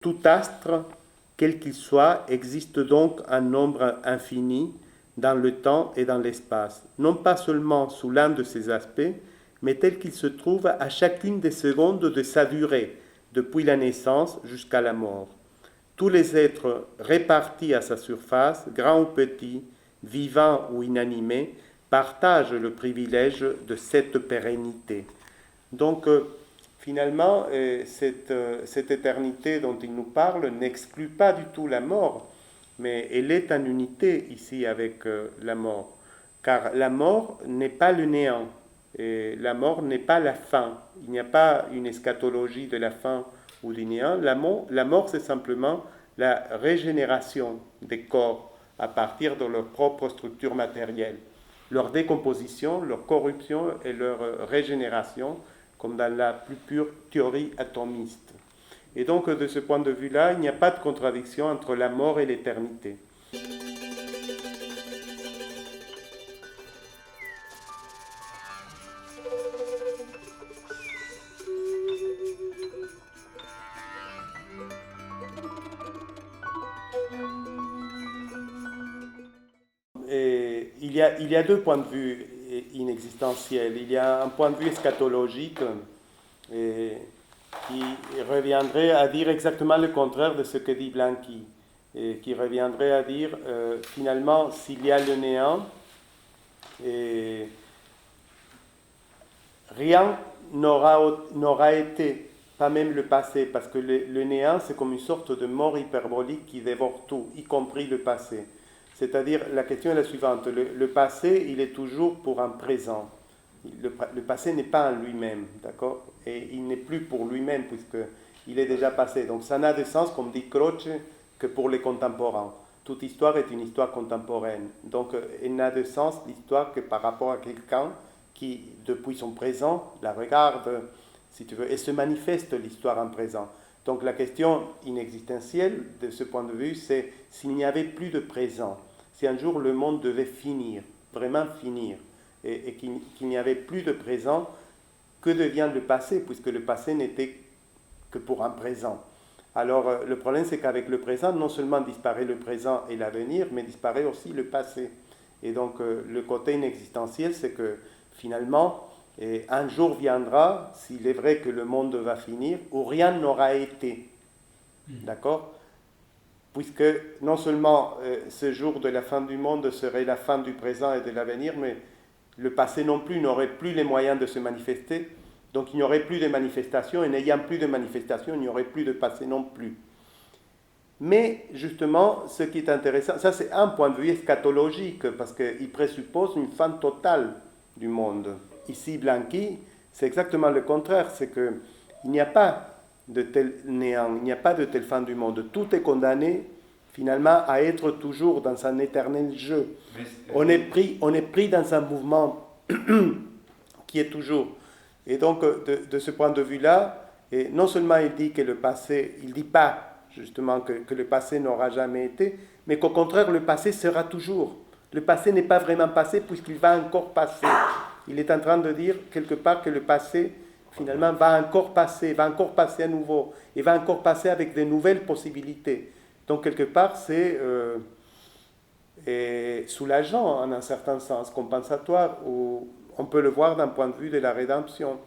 Tout astre, quel qu'il soit, existe donc un nombre infini dans le temps et dans l'espace, non pas seulement sous l'un de ses aspects, mais tel qu'il se trouve à chacune des secondes de sa durée, depuis la naissance jusqu'à la mort. Tous les êtres répartis à sa surface, grands ou petits, vivants ou inanimés, partagent le privilège de cette pérennité. Donc, finalement, cette éternité dont il nous parle n'exclut pas du tout la mort, mais elle est en unité ici avec la mort. Car la mort n'est pas le néant, et la mort n'est pas la fin. Il n'y a pas une eschatologie de la fin ou du néant. La mort, c'est simplement la régénération des corps à partir de leur propre structure matérielle. Leur décomposition, leur corruption et leur régénération, comme dans la plus pure théorie atomiste. Et donc, de ce point de vue-là, il n'y a pas de contradiction entre la mort et l'éternité. Et il y a deux points de vue inexistentiels. Il y a un point de vue eschatologique qui reviendrait à dire exactement le contraire de ce que dit Blanqui, et qui reviendrait à dire finalement s'il y a le néant, rien n'aura été, pas même le passé, parce que le néant c'est comme une sorte de mort hyperbolique qui dévore tout, y compris le passé. C'est-à-dire, la question est la suivante, le passé, il est toujours pour un présent. Le passé n'est pas en lui-même, d'accord? Et il n'est plus pour lui-même, puisqu'il est déjà passé. Donc ça n'a de sens, comme dit Croce, que pour les contemporains. Toute histoire est une histoire contemporaine. Donc elle n'a de sens, l'histoire, que par rapport à quelqu'un qui, depuis son présent, la regarde, si tu veux, et se manifeste l'histoire en présent. Donc la question inexistentielle, de ce point de vue, c'est s'il n'y avait plus de présent, si un jour le monde devait finir, vraiment finir, et qu'il n'y avait plus de présent, que devient le passé, puisque le passé n'était que pour un présent. Alors le problème, c'est qu'avec le présent, non seulement disparaît le présent et l'avenir, mais disparaît aussi le passé. Et donc le côté inexistentiel, c'est que finalement, un jour viendra, s'il est vrai que le monde va finir, où rien n'aura été. D'accord ? Puisque non seulement ce jour de la fin du monde serait la fin du présent et de l'avenir, mais le passé non plus n'aurait plus les moyens de se manifester, donc il n'y aurait plus de manifestations, et n'ayant plus de manifestations, il n'y aurait plus de passé non plus. Mais justement, ce qui est intéressant, ça c'est un point de vue eschatologique, parce qu'il présuppose une fin totale du monde. Ici, Blanqui, c'est exactement le contraire, c'est qu'il n'y a pas de tel néant, il n'y a pas de telle fin du monde. Tout est condamné finalement à être toujours dans un éternel jeu. On est pris dans un mouvement qui est toujours. Et donc, de ce point de vue-là, et non seulement il dit que le passé, il ne dit pas justement que le passé n'aura jamais été, mais qu'au contraire, le passé sera toujours. Le passé n'est pas vraiment passé puisqu'il va encore passer. Il est en train de dire quelque part que le passé, finalement, va encore passer à nouveau, et va encore passer avec de nouvelles possibilités. Donc, quelque part, c'est soulageant en un certain sens, compensatoire, ou on peut le voir d'un point de vue de la rédemption.